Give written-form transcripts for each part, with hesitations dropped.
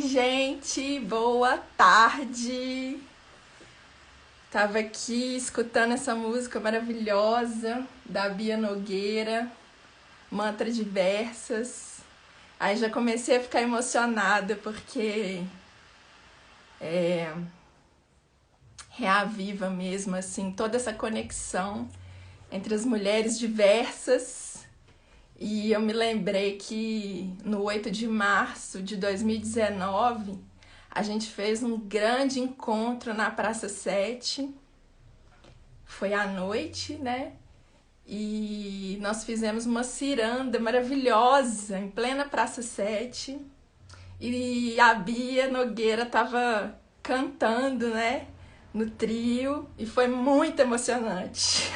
gente, boa tarde. Tava aqui escutando essa música maravilhosa da Bia Nogueira, Mantra de Versas. Aí já comecei a ficar emocionada porque reaviva mesmo assim toda essa conexão entre as mulheres diversas. E eu me lembrei que no 8 de março de 2019 a gente fez um grande encontro na Praça 7. Foi à noite, né? E nós fizemos uma ciranda maravilhosa em plena Praça 7. E a Bia Nogueira tava cantando, né? No trio. E foi muito emocionante.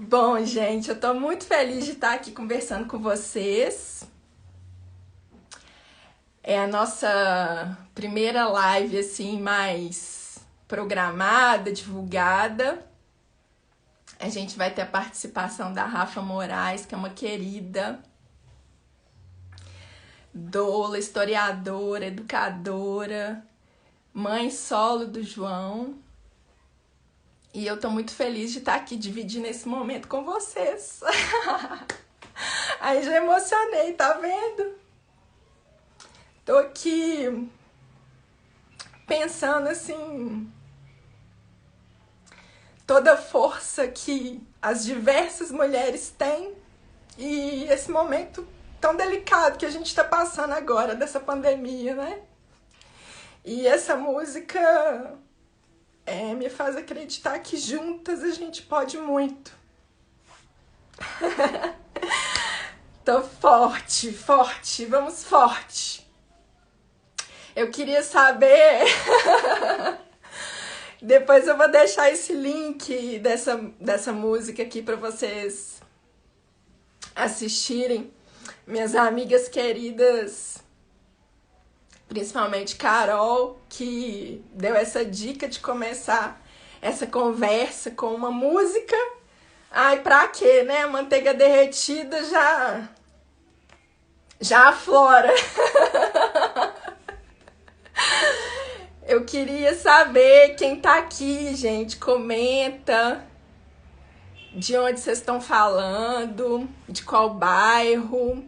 Bom, gente, eu tô muito feliz de estar aqui conversando com vocês. É a nossa primeira live, assim, mais programada, divulgada. A gente vai ter a participação da Rafa Moraes, que é uma querida doula, historiadora, educadora, mãe solo do João. E eu tô muito feliz de estar aqui dividindo esse momento com vocês. Aí já emocionei, tá vendo? Tô aqui pensando assim, toda a força que as diversas mulheres têm e esse momento tão delicado que a gente tá passando agora dessa pandemia, né? E essa música me faz acreditar que juntas a gente pode muito. Tô forte, forte, vamos forte. Eu queria saber. Depois eu vou deixar esse link dessa música aqui para vocês assistirem. Minhas amigas queridas, principalmente Carol, que deu essa dica de começar essa conversa com uma música. Ai, pra quê, né? A manteiga derretida já aflora. Eu queria saber quem tá aqui, gente. Comenta de onde vocês estão falando, de qual bairro,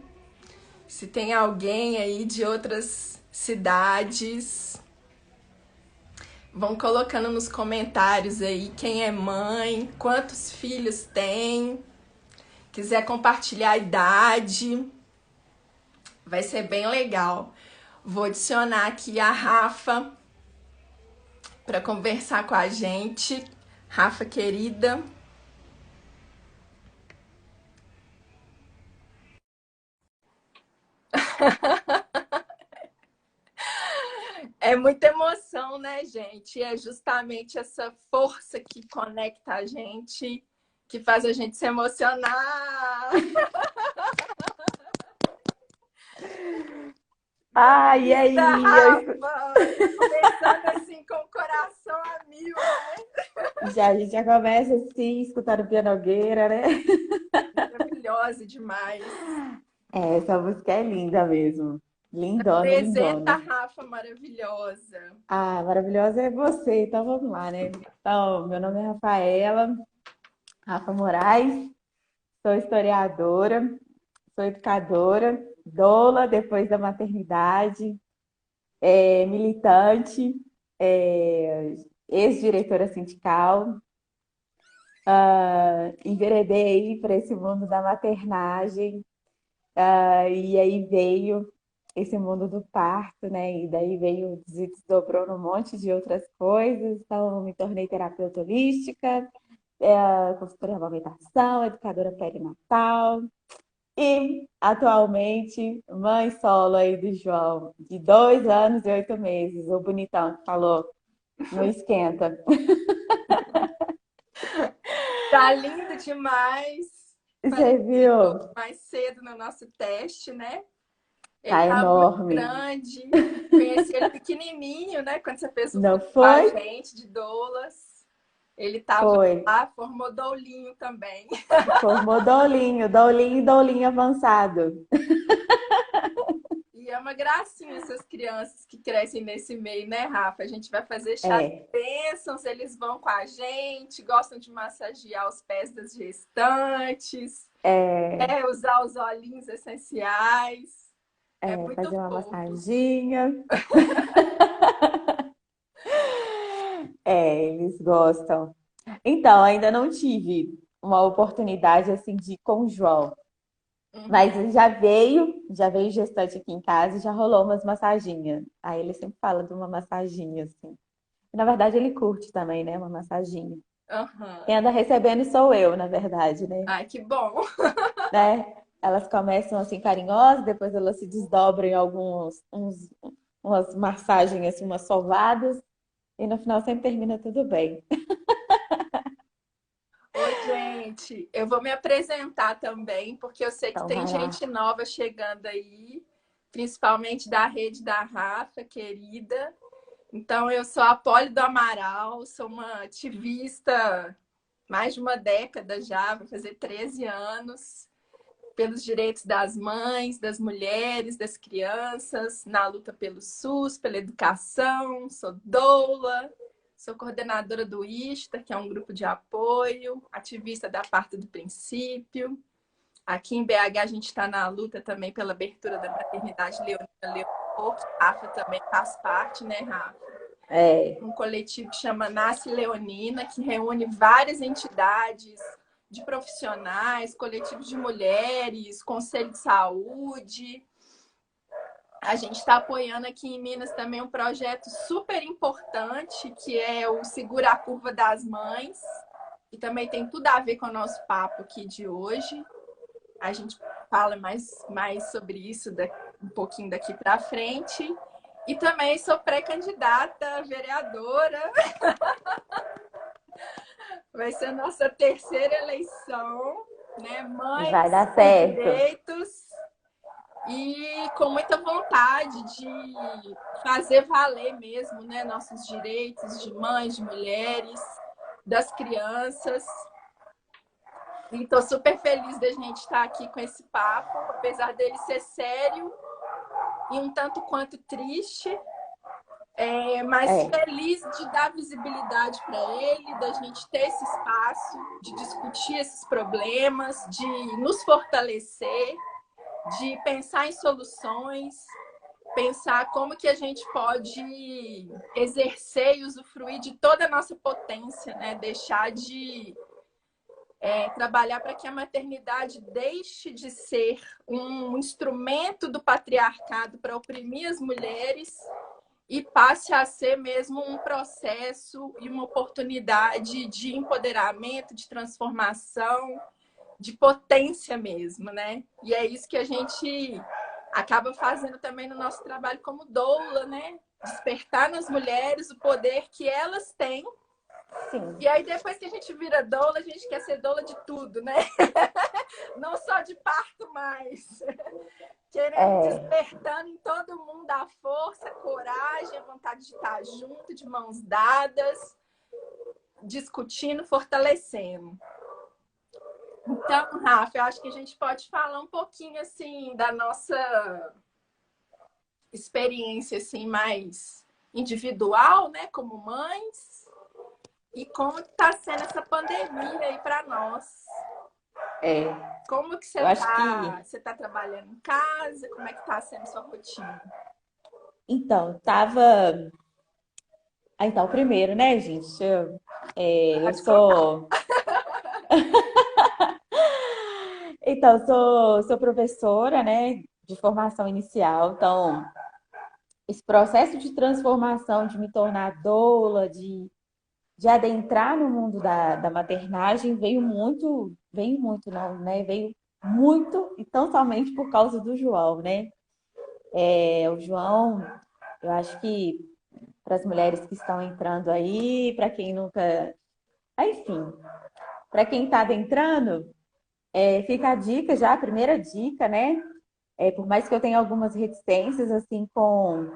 se tem alguém aí de outras cidades. Vão colocando nos comentários aí quem é mãe, quantos filhos tem, quiser compartilhar a idade, vai ser bem legal. Vou adicionar aqui a Rafa para conversar com a gente. Rafa, querida. É muita emoção, né, gente? É justamente essa força que conecta a gente, que faz a gente se emocionar. Ai, e Bem-vinda, aí? Rafa! Já começando assim com o coração a mil, né? A gente já começa assim, escutando Bia Nogueira, né? Maravilhosa demais. É, essa música é linda mesmo. Lindona, Apresenta a lindona. Rafa maravilhosa. Ah, maravilhosa é você, então vamos lá, né? Então, meu nome é Rafaela, Rafa Moraes, sou historiadora, sou educadora, doula depois da maternidade, militante, é, ex-diretora sindical. Enveredei para esse mundo da maternagem, e aí veio esse mundo do parto, né? E daí veio, se desdobrou num monte de outras coisas. Então, me tornei terapeuta holística, consultora em amamentação, educadora perinatal. E, atualmente, mãe solo aí do João, de 2 anos e 8 meses. O bonitão que falou, não esquenta. Tá lindo demais. Você Participou viu? mais cedo no nosso teste, né? Ele Tá tá muito enorme. grande. Conheci ele pequenininho, né? Quando você fez o Não curso com a foi? gente de doulas. Ele tava Foi. lá, formou doulinho também. Formou doulinho, doulinho e doulinho avançado. E é uma gracinha essas crianças que crescem nesse meio, né, Rafa? A gente vai fazer chá de É, bênçãos, eles vão com a gente, gostam de massagear os pés das gestantes, é, usar os olhinhos essenciais. É muito fazer uma fofo. massaginha. É, eles gostam. Então, ainda não tive uma oportunidade assim de ir com o João. Mas Uhum. ele já veio gestante aqui em casa e já rolou umas massaginhas. Aí ele sempre fala de uma massaginha, assim. Na verdade, ele curte também, né? Uma massaginha. Quem Aham. anda recebendo sou eu, na verdade, né? Ai, que bom. Né? Elas começam assim carinhosas, depois elas se desdobram em umas massagens, assim, umas sovadas, e no final sempre termina tudo bem. Oi, gente. Eu vou me apresentar também, porque eu sei que Então tem vai lá. gente nova chegando aí, principalmente da rede da Rafa, querida. Então, eu sou a Poli do Amaral, sou uma ativista mais de uma década já, vou fazer 13 anos, pelos direitos das mães, das mulheres, das crianças, na luta pelo SUS, pela educação, sou doula, sou coordenadora do ISTA, que é um grupo de apoio, ativista da Parto do Princípio. Aqui em BH a gente está na luta também pela abertura da maternidade Leonina Leopoldo, que a Rafa também faz parte, né, Rafa? É, Um coletivo que chama Nasce Leonina, que reúne várias entidades de profissionais, coletivos de mulheres, conselho de saúde. A gente está apoiando aqui em Minas também um projeto super importante, que é o Segura a Curva das Mães, e também tem tudo a ver com o nosso papo aqui de hoje. A gente fala mais sobre isso um pouquinho daqui para frente. E também sou pré-candidata a vereadora. Vai ser a nossa terceira eleição, né? vai Mães dar por certo. direitos e com muita vontade de fazer valer mesmo, né? Nossos direitos de mães, de mulheres, das crianças. E estou super feliz da gente estar aqui com esse papo, apesar dele ser sério e um tanto quanto triste, mas É, feliz de dar visibilidade para ele, da gente ter esse espaço, de discutir esses problemas, de nos fortalecer, de pensar em soluções, pensar como que a gente pode exercer e usufruir de toda a nossa potência, né? Deixar de trabalhar para que a maternidade deixe de ser um instrumento do patriarcado para oprimir as mulheres e passe a ser mesmo um processo e uma oportunidade de empoderamento, de transformação, de potência mesmo, né? E é isso que a gente acaba fazendo também no nosso trabalho como doula, né? Despertar nas mulheres o poder que elas têm. sim. E aí, depois que a gente vira doula, a gente quer ser doula de tudo, né? Não só de parto mais. Querendo, É, despertando em todo mundo a força, a coragem, a vontade de estar junto, de mãos dadas, discutindo, fortalecendo. Então, Rafa, eu acho que a gente pode falar um pouquinho assim da nossa experiência assim mais individual, né, como mães, e como está sendo essa pandemia aí para nós. é. Como que você Eu acho que, tá? Você tá trabalhando em casa? Como é que tá sendo sua rotina? então, tava. Ah, então, primeiro, né, gente? Eu Pode contar. sou. Então, sou professora, né, de formação inicial. Então, esse processo de transformação, de me tornar doula, de adentrar no mundo da maternagem, veio muito, não, né? Veio muito e tão somente por causa do João, né? O João, eu acho que para as mulheres que estão entrando aí, para quem nunca. Enfim, para quem está adentrando, fica a dica já, a primeira dica, né? Por mais que eu tenha algumas reticências, assim, com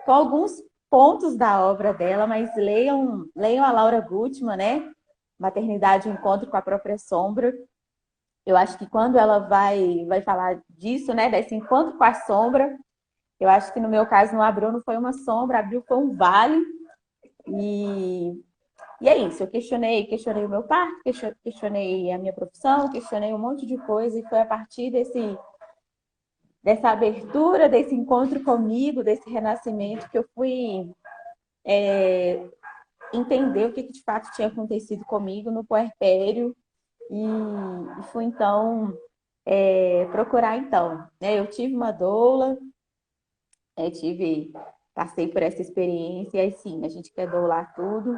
alguns pontos da obra dela, mas leiam a Laura Gutman, né? Maternidade, o encontro com a própria sombra. Eu acho que quando ela vai falar disso, né, desse encontro com a sombra, eu acho que no meu caso não abriu, não foi uma sombra, abriu foi um vale. E, e é isso, eu questionei o meu parto, questionei a minha profissão, questionei um monte de coisa, e foi a partir dessa abertura, desse encontro comigo, desse renascimento, que eu fui entender o que de fato tinha acontecido comigo no puerpério e fui então procurar então. Né? Eu tive uma doula, passei por essa experiência, e aí sim, a gente quer doular tudo.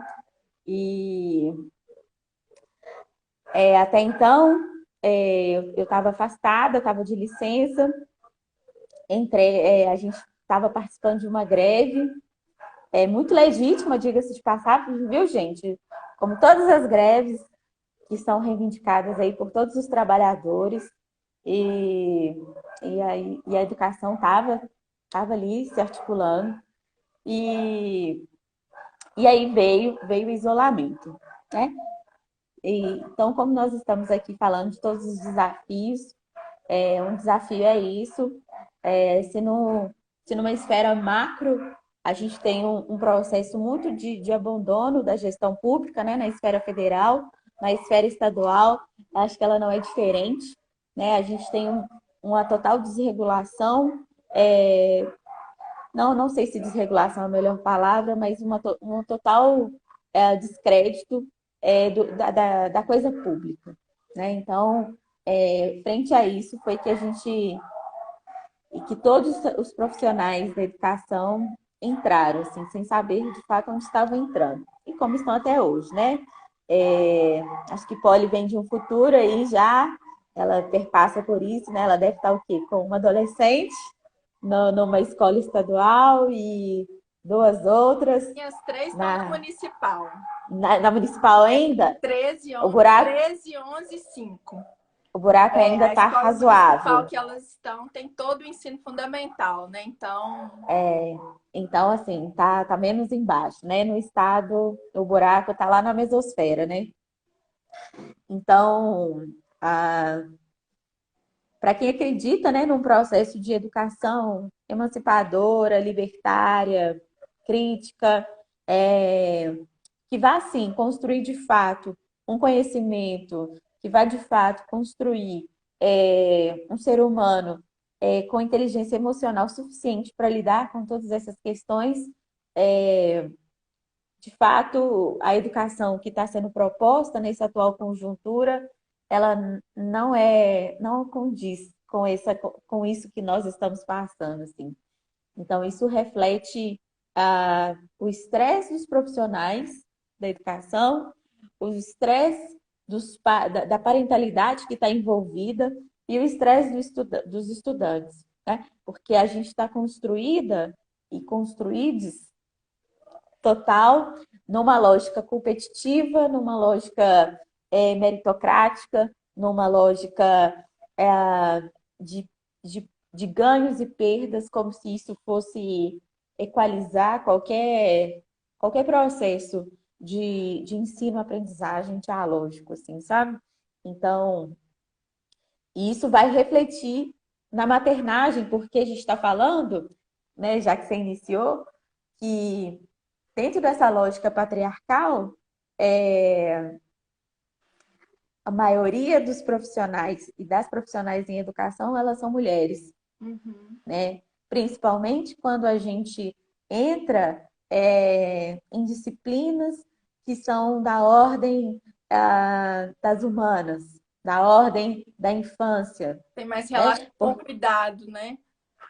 E até então eu estava afastada, estava de licença, a gente estava participando de uma greve, muito legítima, diga-se de passagem, viu, gente? Como todas as greves que são reivindicadas aí por todos os trabalhadores, e, e a educação tava ali se articulando, e, e aí veio o isolamento, né? Então, como nós estamos aqui falando de todos os desafios, um desafio é isso. Se, no, se numa esfera macro a gente tem um processo muito de abandono da gestão pública, né, na esfera federal, na esfera estadual, acho que ela não é diferente. Né? A gente tem uma total desregulação, não sei se desregulação é a melhor palavra, mas um total descrédito da coisa pública. Né? Então, frente a isso, foi que a gente e que todos os profissionais da educação entraram, assim, sem saber de fato onde estavam entrando. E como estão até hoje, né? Acho que Polly vem de um futuro aí já, ela perpassa por isso, né? Ela deve estar o quê? Com uma adolescente numa escola estadual e duas outras E as três estão na na, municipal. na municipal ainda. 13, O buraco, 13 11 e 5. o buraco ainda A está escola municipal razoável. que elas estão tem todo o ensino fundamental, né? Então, Então, assim, tá menos embaixo, né? No estado, o buraco tá lá na mesosfera, né? Então, para quem acredita, né, num processo de educação emancipadora, libertária, crítica, que vá, sim, construir de fato um conhecimento, que vá de fato construir um ser humano com inteligência emocional suficiente para lidar com todas essas questões, de fato, a educação que está sendo proposta nessa atual conjuntura, ela não condiz com isso que nós estamos passando, assim. Então, isso reflete o estresse dos profissionais da educação, o estresse da parentalidade que está envolvida e o estresse dos estudantes, né? Porque a gente está construída e construídos total numa lógica competitiva, numa lógica meritocrática, numa lógica de, de ganhos e perdas, como se isso fosse equalizar qualquer processo de ensino-aprendizagem dialógico, assim, sabe? Então, isso vai refletir na maternagem, porque a gente está falando, né, já que você iniciou, que dentro dessa lógica patriarcal, a maioria dos profissionais e das profissionais em educação, elas são mulheres, né? Principalmente quando a gente entra em disciplinas que são da ordem das humanas, da ordem da infância, tem mais né? relação com o cuidado, né?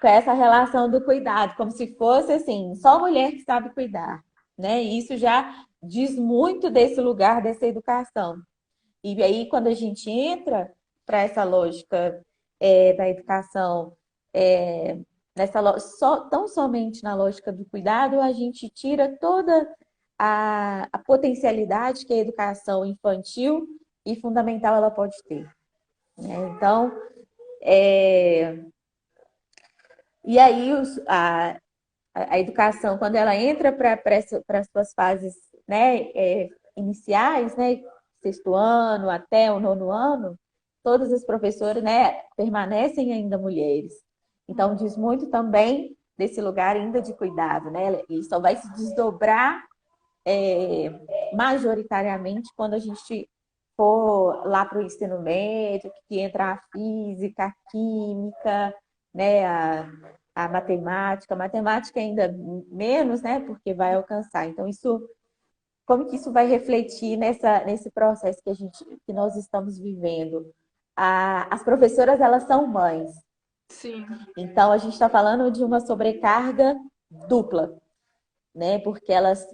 Com essa relação do cuidado, como se fosse assim, só mulher que sabe cuidar, né? E isso já diz muito desse lugar, dessa educação. E aí, quando a gente entra para essa lógica da educação, tão somente na lógica do cuidado, a gente tira toda a potencialidade que a educação infantil e fundamental ela pode ter. Né? Então, e aí a educação, quando ela entra para as suas fases, né, iniciais, né, sexto ano até o nono ano, todas as professoras, né, permanecem ainda mulheres. Então, diz muito também desse lugar ainda de cuidado, né? E só vai se desdobrar majoritariamente quando a gente for lá para o ensino médio, que entra a física, a química, né, a matemática. A matemática ainda menos, né, porque vai alcançar. Então, isso, como que isso vai refletir nesse processo que nós estamos vivendo? As professoras, elas são mães. Sim. Então, a gente está falando de uma sobrecarga dupla, né? Porque elas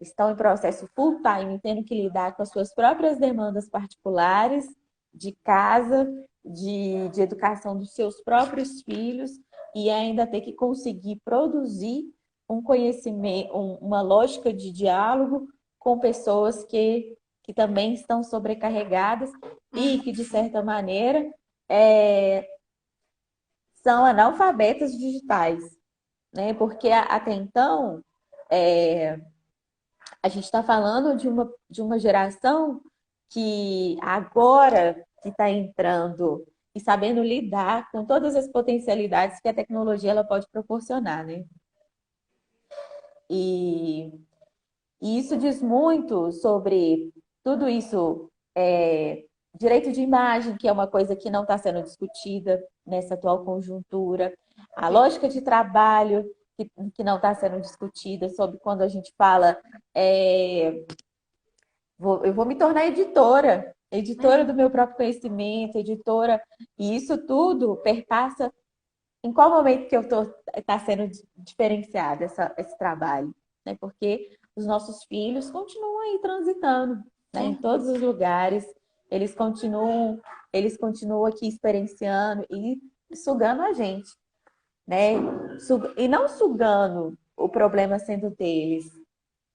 estão em processo full time, tendo que lidar com as suas próprias demandas particulares, de casa, de educação dos seus próprios filhos, e ainda ter que conseguir produzir um conhecimento, uma lógica de diálogo com pessoas que também estão sobrecarregadas e que, de certa maneira, é, são analfabetas digitais, né? Porque até então a gente está falando de uma geração que agora que está entrando e sabendo lidar com todas as potencialidades que a tecnologia ela pode proporcionar, né? E, e isso diz muito sobre tudo isso, direito de imagem, que é uma coisa que não está sendo discutida nessa atual conjuntura, a lógica de trabalho, que não está sendo discutida, sobre quando a gente fala é, eu vou me tornar editora, editora do meu próprio conhecimento, editora, e isso tudo perpassa em qual momento que eu estou tá sendo diferenciado esse trabalho, né? Porque os nossos filhos continuam aí transitando, né? Em todos os lugares, eles continuam, eles continuam aqui experienciando e sugando a gente, né? E não sugando o problema sendo deles,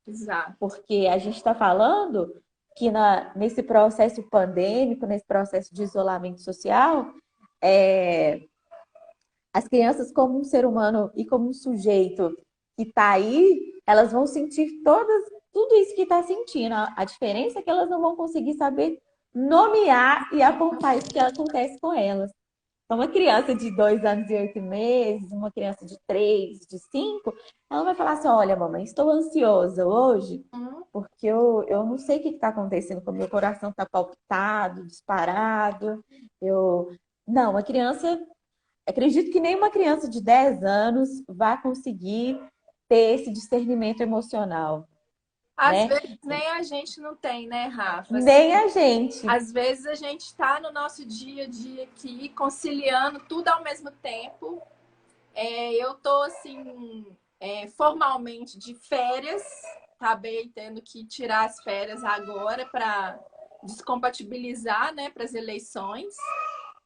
Exato. porque a gente está falando que nesse processo pandêmico, nesse processo de isolamento social, é, as crianças, como um ser humano e como um sujeito que está aí, elas vão sentir tudo isso que está sentindo. A diferença é que elas não vão conseguir saber nomear e apontar isso que acontece com elas. Então, uma criança de 2 anos e 8 meses, uma criança de 3, de 5, ela vai falar assim: olha, mamãe, estou ansiosa hoje, porque eu não sei o que está acontecendo, com o meu coração está palpitado, disparado. Não, a criança, acredito que nenhuma criança de 10 anos vai conseguir ter esse discernimento emocional, Às né? vezes nem a gente não tem, né, Rafa? Assim, Nem a gente. às vezes a gente está no nosso dia a dia aqui, conciliando tudo ao mesmo tempo. Eu tô assim, formalmente de férias, acabei tendo que tirar as férias agora para descompatibilizar, né, para as eleições.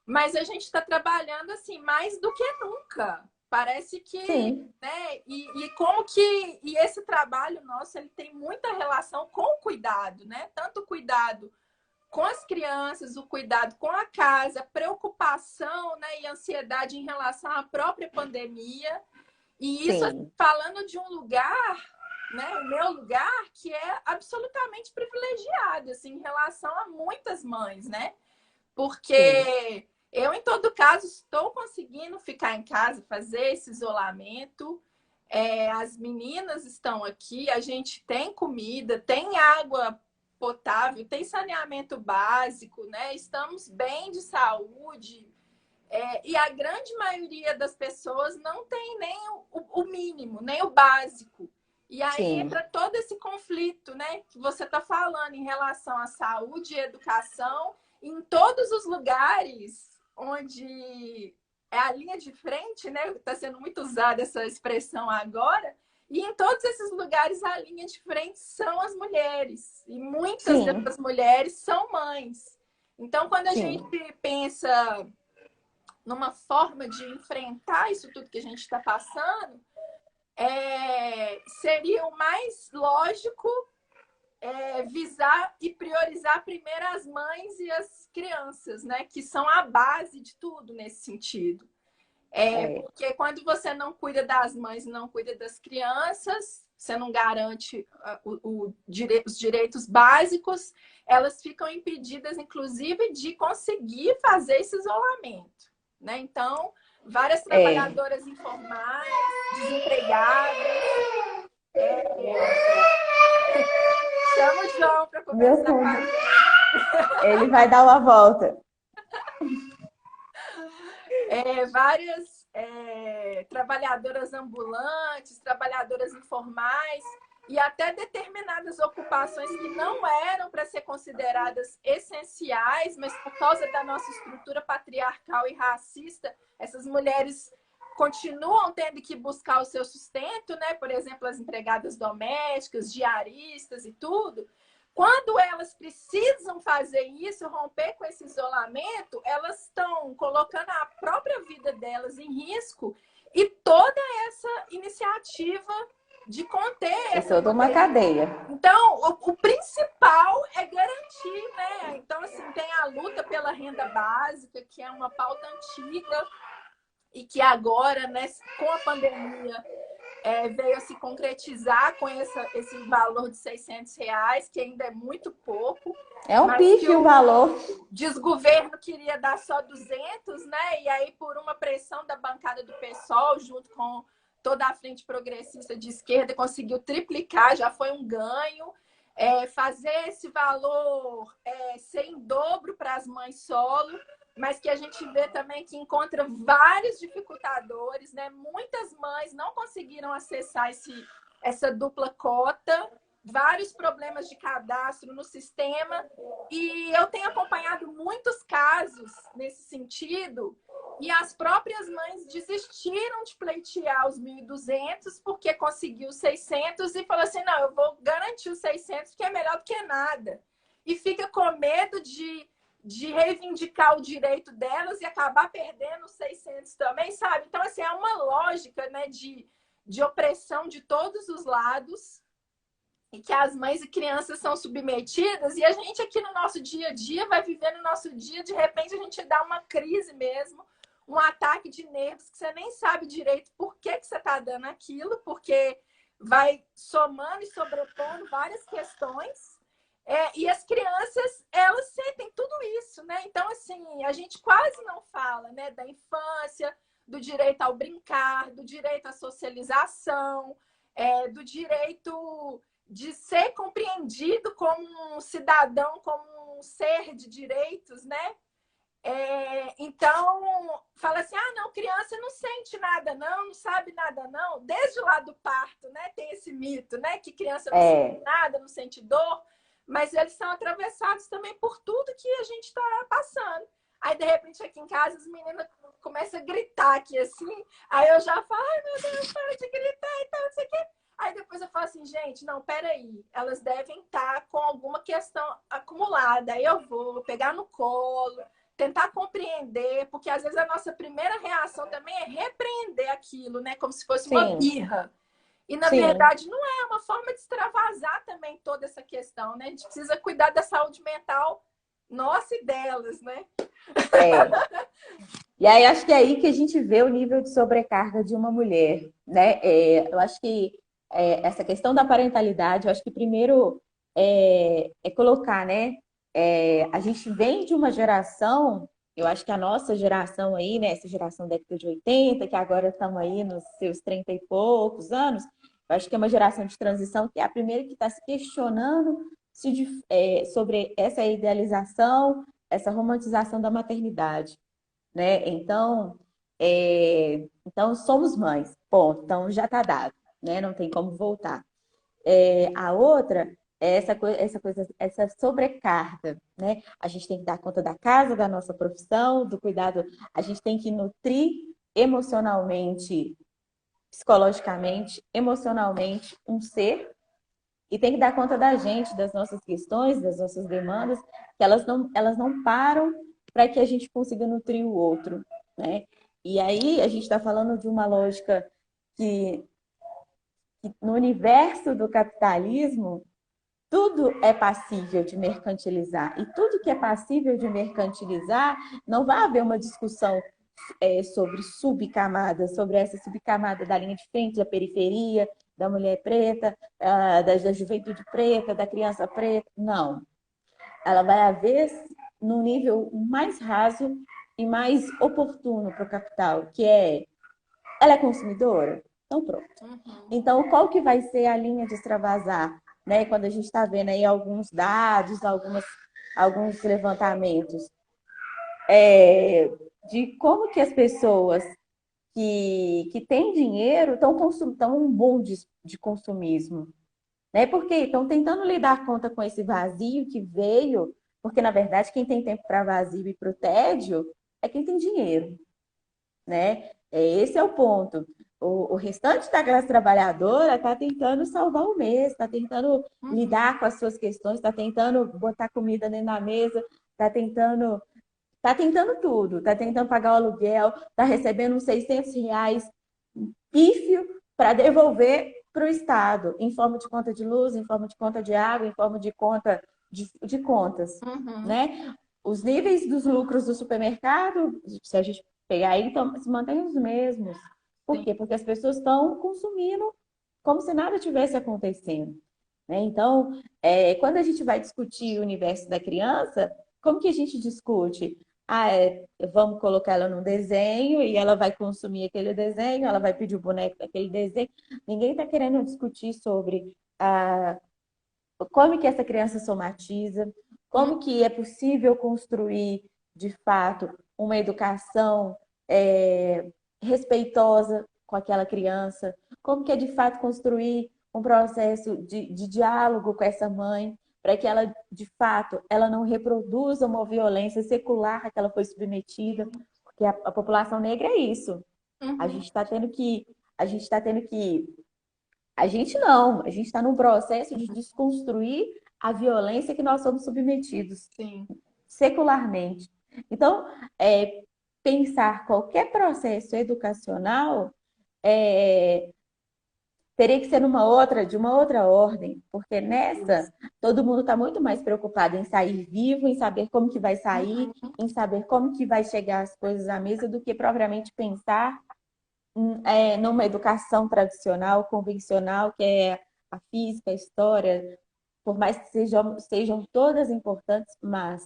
Mas a gente está trabalhando assim mais do que nunca. Parece que, Sim, né? E como que e esse trabalho nosso ele tem muita relação com o cuidado, né? Tanto o cuidado com as crianças, o cuidado com a casa, preocupação, né, e ansiedade em relação à própria pandemia. E isso assim, sim, falando de um lugar, né, o meu lugar, que é absolutamente privilegiado, assim, em relação a muitas mães, né? sim, Porque eu, em todo caso, estou conseguindo ficar em casa, fazer esse isolamento. As meninas estão aqui, a gente tem comida, tem água potável, tem saneamento básico, né? Estamos bem de saúde. E a grande maioria das pessoas não tem nem o mínimo, nem o básico. E aí sim, entra todo esse conflito, né, que você está falando em relação à saúde e educação, em todos os lugares onde é a linha de frente, né, está sendo muito usada essa expressão agora, e em todos esses lugares a linha de frente são as mulheres, e muitas sim, dessas mulheres são mães. Então, quando a gente sim. pensa numa forma de enfrentar isso tudo que a gente está passando, seria o mais lógico visar e priorizar primeiro as mães e as crianças, né? Que são a base de tudo nesse sentido. É, Porque quando você não cuida das mães, não cuida das crianças, você não garante os direitos básicos, elas ficam impedidas, inclusive, de conseguir fazer esse isolamento, né? Então, várias trabalhadoras informais, desempregadas. Chama o João para conversar com a gente. Ele vai dar uma volta. Várias trabalhadoras ambulantes, trabalhadoras informais e até determinadas ocupações que não eram para ser consideradas essenciais, mas por causa da nossa estrutura patriarcal e racista, essas mulheres continuam tendo que buscar o seu sustento, né? Por exemplo, as empregadas domésticas, diaristas e tudo. Quando elas precisam fazer isso, romper com esse isolamento, elas estão colocando a própria vida delas em risco e toda essa iniciativa de conter essa toda uma cadeia. Então, o principal é garantir, né? Então, assim, tem a luta pela renda básica, que é uma pauta antiga e que agora, né, com a pandemia, veio a se concretizar com esse valor de R$ 600, que ainda é muito pouco. É um pife o valor. O desgoverno queria dar só 200, né? E aí, por uma pressão da bancada do PSOL, junto com toda a frente progressista de esquerda, conseguiu triplicar, já foi um ganho. Fazer esse valor ser em dobro para as mães solo, mas que a gente vê também que encontra vários dificultadores, né? Muitas mães não conseguiram acessar essa dupla cota, vários problemas de cadastro no sistema, e eu tenho acompanhado muitos casos nesse sentido, e as próprias mães desistiram de pleitear os 1.200 porque conseguiu 600 e falou assim, não, eu vou garantir os 600 que é melhor do que nada. E fica com medo de reivindicar o direito delas e acabar perdendo os 600 também, sabe? Então, assim, é uma lógica, né, de opressão de todos os lados e que as mães e crianças são submetidas e a gente aqui no nosso dia a dia vai vivendo o nosso dia, de repente a gente dá uma crise mesmo, um ataque de nervos que você nem sabe direito por que você está dando aquilo, porque vai somando e sobrepondo várias questões. E as crianças, elas sentem tudo isso, né? Então, assim, a gente quase não fala, né, da infância, do direito ao brincar, do direito à socialização, do direito de ser compreendido como um cidadão, como um ser de direitos, né? Então, fala assim, não, criança não sente nada não sabe nada não. Desde lá do parto, né, tem esse mito, né, que criança não sente nada, não sente dor. Mas eles são atravessados também por tudo que a gente está passando. Aí, de repente, aqui em casa, as meninas começam a gritar aqui, assim. Aí eu já falo, ai, meu Deus, para de gritar e tal, não sei o quê. Aí depois eu falo assim, gente, não, peraí. Elas devem estar com alguma questão acumulada. Aí eu vou pegar no colo, tentar compreender, porque às vezes a nossa primeira reação também é repreender aquilo, né? Como se fosse uma birra. E, na verdade, não é uma forma de extravasar também toda essa questão, né? A gente precisa cuidar da saúde mental nossa e delas, né? E aí, acho que é aí que a gente vê o nível de sobrecarga de uma mulher, né? Eu acho que essa questão da parentalidade, eu acho que primeiro é colocar, né? A gente vem de uma geração, eu acho que a nossa geração aí, né? Essa geração da década de 80, que agora estamos aí nos seus 30 e poucos anos, eu acho que é uma geração de transição que é a primeira que está se questionando sobre essa idealização, essa romantização da maternidade, né? Então somos mães, ponto. Então já está dado, né? Não tem como voltar. A outra é essa sobrecarga, né? A gente tem que dar conta da casa, da nossa profissão, do cuidado. A gente tem que nutrir emocionalmente, psicologicamente, emocionalmente um ser e tem que dar conta da gente, das nossas questões, das nossas demandas, que elas não param para que a gente consiga nutrir o outro, né? E aí a gente está falando de uma lógica que no universo do capitalismo tudo é passível de mercantilizar. E tudo que é passível de mercantilizar, não vai haver uma discussão sobre subcamadas, sobre essa subcamada da linha de frente, da periferia, da mulher preta, da juventude preta, da criança preta. Não. Ela vai haver no nível mais raso e mais oportuno para o capital, que é, ela é consumidora? Então pronto. Uhum. Então, qual que vai ser a linha de extravasar? Né? Quando a gente está vendo aí alguns dados, alguns levantamentos de como que as pessoas que têm dinheiro estão um boom de consumismo. Né? Porque estão tentando lidar conta com esse vazio que veio, porque na verdade quem tem tempo para vazio e para o tédio é quem tem dinheiro, né? Esse é o ponto. O restante da classe trabalhadora está tentando salvar o mês, está tentando Uhum. lidar com as suas questões, está tentando botar comida dentro da mesa, está tentando tudo, está tentando pagar o aluguel, está recebendo uns R$ 600 pífio para devolver para o Estado, em forma de conta de luz, em forma de conta de água, em forma de conta de contas, Uhum. né? Os níveis dos lucros do supermercado, se a gente pegar aí, então, se mantêm os mesmos. Por Sim. quê? Porque as pessoas estão consumindo como se nada tivesse acontecendo. Né? Então, quando a gente vai discutir o universo da criança, como que a gente discute? Vamos colocar ela num desenho e ela vai consumir aquele desenho, ela vai pedir o boneco daquele desenho. Ninguém está querendo discutir sobre como que essa criança somatiza, Uhum. como que é possível construir, de fato, uma educação é, respeitosa com aquela criança, como que é, de fato, construir um processo de diálogo com essa mãe, para que ela, de fato, ela não reproduza uma violência secular a que ela foi submetida, porque a população negra é isso. A Uhum. gente está tendo que, a gente está tendo que a gente não, a gente está num processo de desconstruir a violência que nós somos submetidos Sim. secularmente. Então, pensar qualquer processo educacional é, teria que ser de uma outra ordem, porque nessa todo mundo está muito mais preocupado em sair vivo, em saber como que vai sair, Uhum. em saber como que vai chegar as coisas à mesa, do que propriamente pensar numa educação tradicional, convencional, que é a física, a história, por mais que sejam todas importantes, mas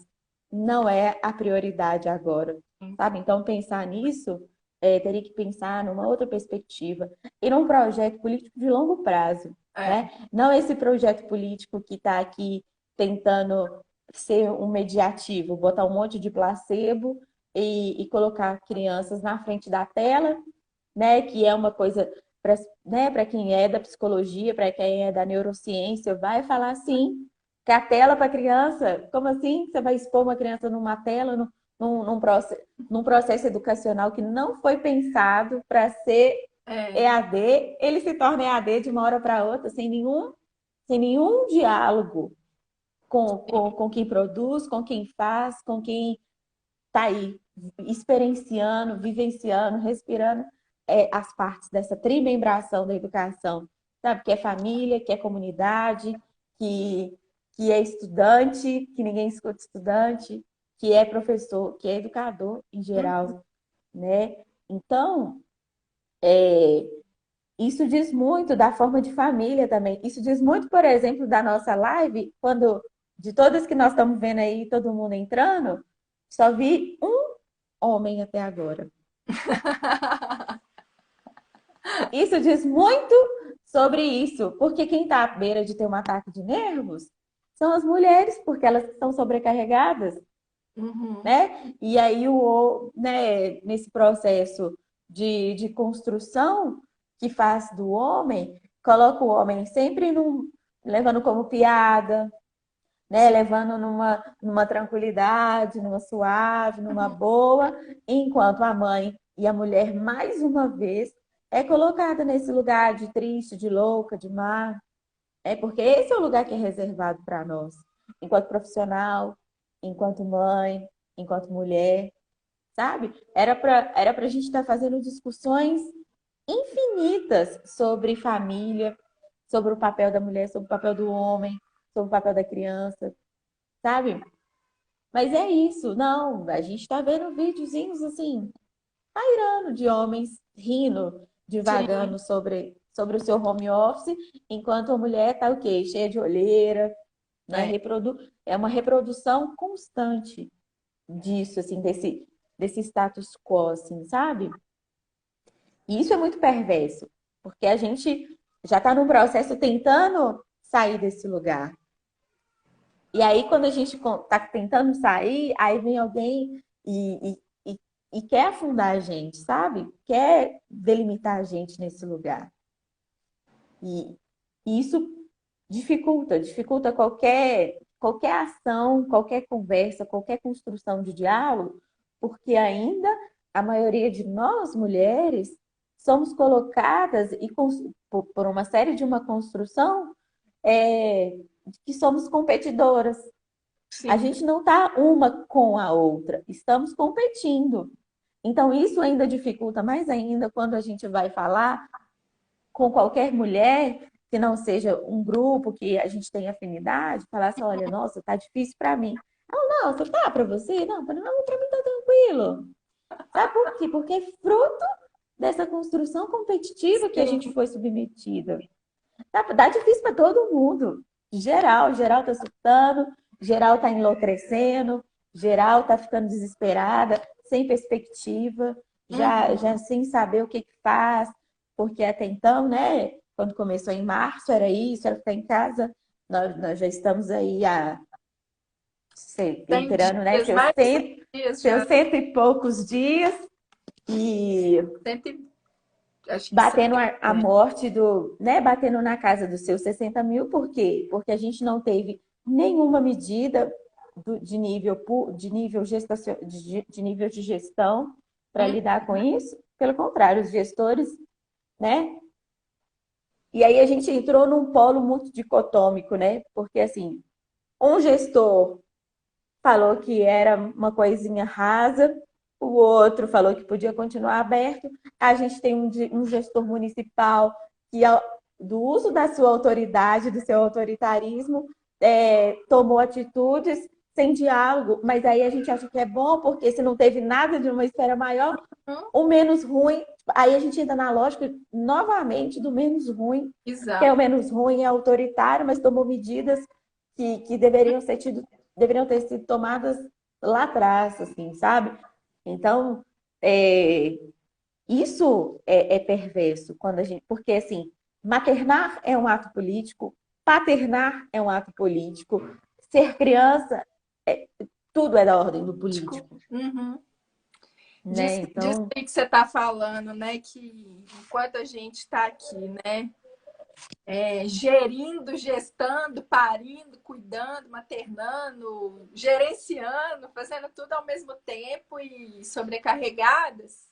não é a prioridade agora, sabe? Então, pensar nisso, teria que pensar numa outra perspectiva e num projeto político de longo prazo, É. né? Não esse projeto político que está aqui tentando ser um mediativo, botar um monte de placebo e colocar crianças na frente da tela, né? Que é uma coisa para, né, para quem é da psicologia, para quem é da neurociência, vai falar assim, que a tela para criança, como assim? Você vai expor uma criança numa tela, num processo educacional que não foi pensado para ser É. EAD, ele se torna EAD de uma hora para outra, sem nenhum diálogo com quem produz, com quem faz, com quem está aí experienciando, vivenciando, respirando as partes dessa trimembração da educação, sabe? Que é família, que é comunidade, que, que é estudante, que ninguém escuta estudante, que é professor, que é educador em Uhum. geral, né? Então, é, isso diz muito da forma de família também. Isso diz muito, por exemplo, da nossa live, quando de todas que nós estamos vendo aí, todo mundo entrando, só vi um homem até agora. Isso diz muito sobre isso, porque quem está à beira de ter um ataque de nervos são as mulheres, porque elas estão sobrecarregadas, Uhum. né? E aí, né, nesse processo de construção que faz do homem, coloca o homem sempre levando como piada, né? Sim. Levando numa tranquilidade, numa suave, numa Uhum. boa, enquanto a mãe e a mulher, mais uma vez, é colocada nesse lugar de triste, de louca, de má, porque esse é o lugar que é reservado para nós, enquanto profissional, enquanto mãe, enquanto mulher, sabe? Era para a gente estar fazendo discussões infinitas sobre família, sobre o papel da mulher, sobre o papel do homem, sobre o papel da criança, sabe? Mas é isso, não, a gente tá vendo videozinhos assim, pairando de homens rindo, Sim. divagando sobre o seu home office, enquanto a mulher está o quê? Cheia de olheira, né? É, É uma reprodução constante disso, assim, desse status quo, assim, sabe? E isso é muito perverso, porque a gente já está num processo tentando sair desse lugar. E aí, quando a gente está tentando sair, aí vem alguém e quer afundar a gente, sabe? Quer delimitar a gente nesse lugar. E, e isso dificulta qualquer ação, qualquer conversa, qualquer construção de diálogo, porque ainda a maioria de nós, mulheres, somos colocadas por uma série de uma construção de que somos competidoras. A sim. gente não está uma com a outra, estamos competindo. Então, isso ainda dificulta mais ainda quando a gente vai falar com qualquer mulher que não seja um grupo que a gente tem afinidade, falar assim, olha, nossa, tá difícil para mim. Não, nossa, tá para você? Não, para mim tá tranquilo. Sabe por quê? Porque é fruto dessa construção competitiva que a gente Sim. foi submetida. Dá difícil para todo mundo. Geral tá surtando, geral tá enlouquecendo, geral tá ficando desesperada, sem perspectiva, já Uhum. sem saber o que que faz, porque até então, né, quando começou em março, era isso, era ficar em casa, nós já estamos aí Tem entrando, né, dias, mais de 100 dias seus já. cento e poucos dias, e Cento, acho que batendo 100. a morte né, batendo na casa dos seus 60 mil, por quê? Porque a gente não teve nenhuma medida de nível de gestão para Hum, lidar com isso. Pelo contrário, os gestores, né? E aí a gente entrou num polo muito dicotômico, né? Porque assim, um gestor falou que era uma coisinha rasa, o outro falou que podia continuar aberto. A gente tem um gestor municipal que, do uso da sua autoridade, do seu autoritarismo, tomou atitudes sem diálogo, mas aí a gente acha que é bom, porque se não teve nada de uma esfera maior, hum, o menos ruim, aí a gente entra na lógica novamente do menos ruim, que é o exato. menos ruim, é autoritário, mas tomou medidas que deveriam ter sido tomadas lá atrás, assim, sabe? Então, é, isso é perverso quando a gente, porque assim, maternar é um ato político, paternar é um ato político, ser criança, é, tudo é da ordem do Tipo, político, uhum. né? Disso Então, aí que você está falando, né? Que enquanto a gente está aqui, né? Gerindo, gestando, parindo, cuidando, maternando, gerenciando, fazendo tudo ao mesmo tempo e sobrecarregadas,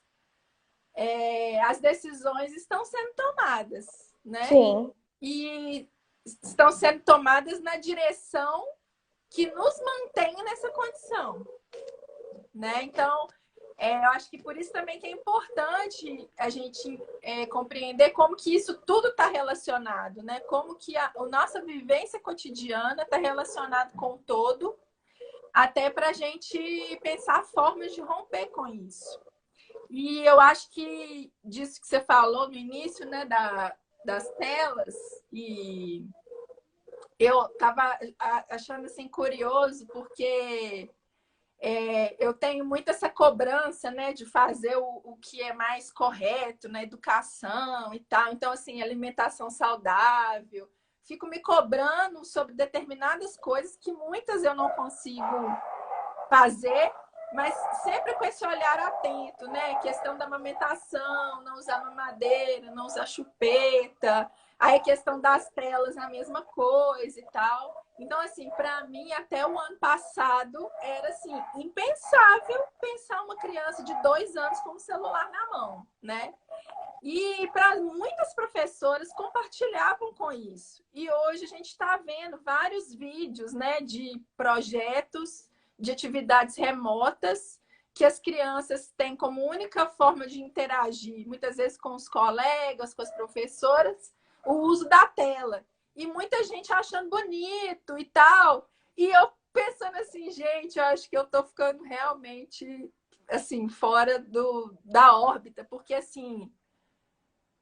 as decisões estão sendo tomadas, né? sim, E estão sendo tomadas na direção que nos mantém nessa condição, né? Então, eu acho que por isso também que é importante a gente compreender como que isso tudo está relacionado, né? Como que a nossa vivência cotidiana está relacionada com o todo, até para a gente pensar formas de romper com isso. E eu acho que disso que você falou no início, né, das telas, e eu estava achando assim curioso, porque eu tenho muito essa cobrança, né, de fazer o que é mais correto na educação e tal. Então, assim, alimentação saudável. Fico me cobrando sobre determinadas coisas que muitas eu não consigo fazer, mas sempre com esse olhar atento, né? Questão da amamentação, não usar mamadeira, não usar chupeta. Aí a questão das telas, a mesma coisa e tal. Então, assim, para mim, até o ano passado, era assim, impensável pensar uma criança de 2 anos com um celular na mão, né? E para muitas professoras compartilhavam com isso. E hoje a gente está vendo vários vídeos, né, de projetos, de atividades remotas que as crianças têm como única forma de interagir, muitas vezes com os colegas, com as professoras, o uso da tela. E muita gente achando bonito e tal. E eu pensando assim, gente, eu acho que eu estou ficando realmente assim fora da órbita, porque assim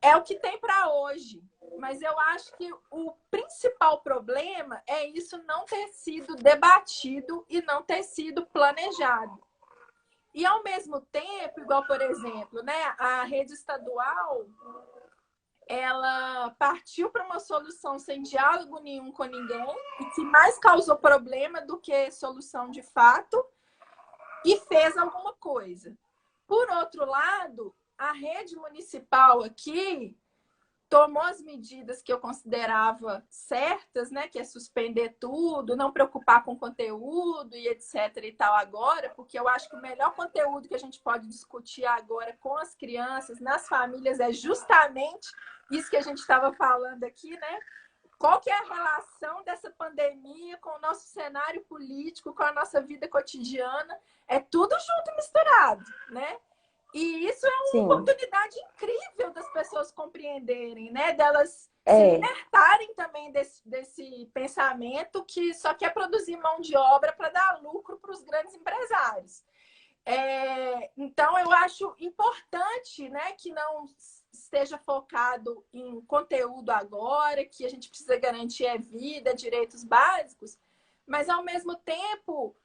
é o que tem para hoje. Mas eu acho que o principal problema é isso não ter sido debatido e não ter sido planejado. E, ao mesmo tempo, igual, por exemplo, né, a rede estadual, ela partiu para uma solução sem diálogo nenhum com ninguém e que mais causou problema do que solução de fato e fez alguma coisa. Por outro lado, a rede municipal aqui tomou as medidas que eu considerava certas, né? Que é suspender tudo, não preocupar com conteúdo e etc e tal agora, porque eu acho que o melhor conteúdo que a gente pode discutir agora com as crianças, nas famílias, é justamente isso que a gente estava falando aqui, né? Qual que é a relação dessa pandemia com o nosso cenário político, com a nossa vida cotidiana? É tudo junto e misturado, né? E isso é uma Sim, oportunidade incrível das pessoas compreenderem, né? Delas se é, libertarem também desse pensamento que só quer produzir mão de obra para dar lucro para os grandes empresários. Então, eu acho importante, né, que não esteja focado em conteúdo agora, que a gente precisa garantir vida, direitos básicos, mas, ao mesmo tempo,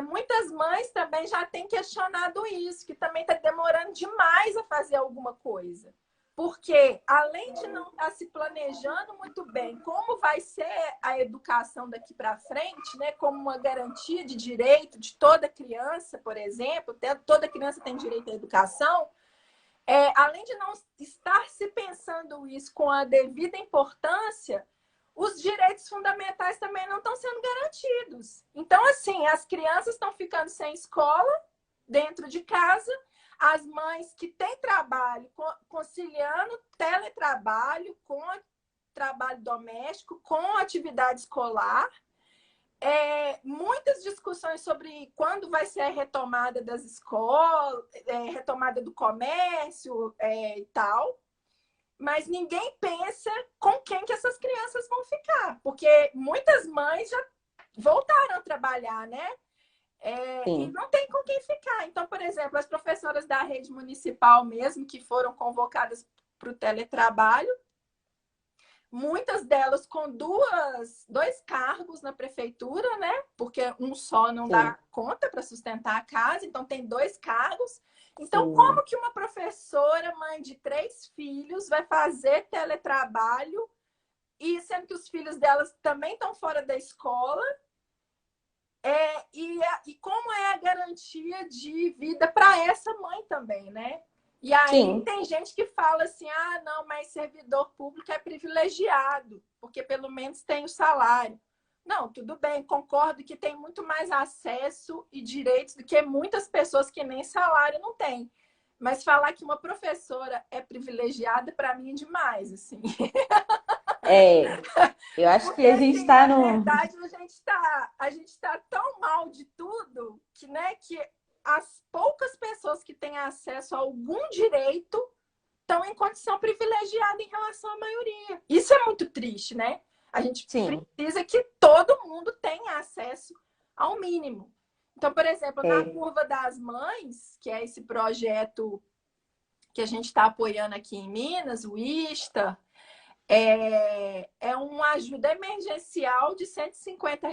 muitas mães também já têm questionado isso, que também está demorando demais a fazer alguma coisa. Porque, além de não estar se planejando muito bem como vai ser a educação daqui para frente, né, como uma garantia de direito de toda criança, por exemplo, toda criança tem direito à educação, além de não estar se pensando isso com a devida importância, os direitos fundamentais também não estão sendo garantidos. Então, assim, as crianças estão ficando sem escola dentro de casa, as mães que têm trabalho, conciliando teletrabalho com trabalho doméstico, com atividade escolar, muitas discussões sobre quando vai ser a retomada das escolas, retomada do comércio e tal, mas ninguém pensa com quem que essas crianças vão ficar, porque muitas mães já voltaram a trabalhar, né? E sim. não tem com quem ficar. Então, por exemplo, as professoras da rede municipal mesmo, que foram convocadas para o teletrabalho, muitas delas com dois cargos na prefeitura, né? Porque um só não Sim, dá conta para sustentar a casa, então tem dois cargos. Então, sim. como que uma professora, mãe de 3 filhos, vai fazer teletrabalho, e sendo que os filhos delas também estão fora da escola? E como é a garantia de vida para essa mãe também, né? E aí Sim, tem gente que fala assim, ah, não, mas servidor público é privilegiado, porque pelo menos tem o salário. Não, tudo bem, concordo que tem muito mais acesso e direitos do que muitas pessoas que nem salário não têm. Mas falar que uma professora é privilegiada, para mim, é demais, assim. é. Eu acho que Porque, a gente assim, está na no. verdade, a gente tá tão mal de tudo que, né, que as poucas pessoas que têm acesso a algum direito estão em condição privilegiada em relação à maioria. Isso é muito triste, né? A gente Sim, precisa que todo mundo tenha acesso ao mínimo. Então, por exemplo, na é. Curva das Mães, que é esse projeto que a gente está apoiando aqui em Minas, o ISTA, uma ajuda emergencial de R$ 150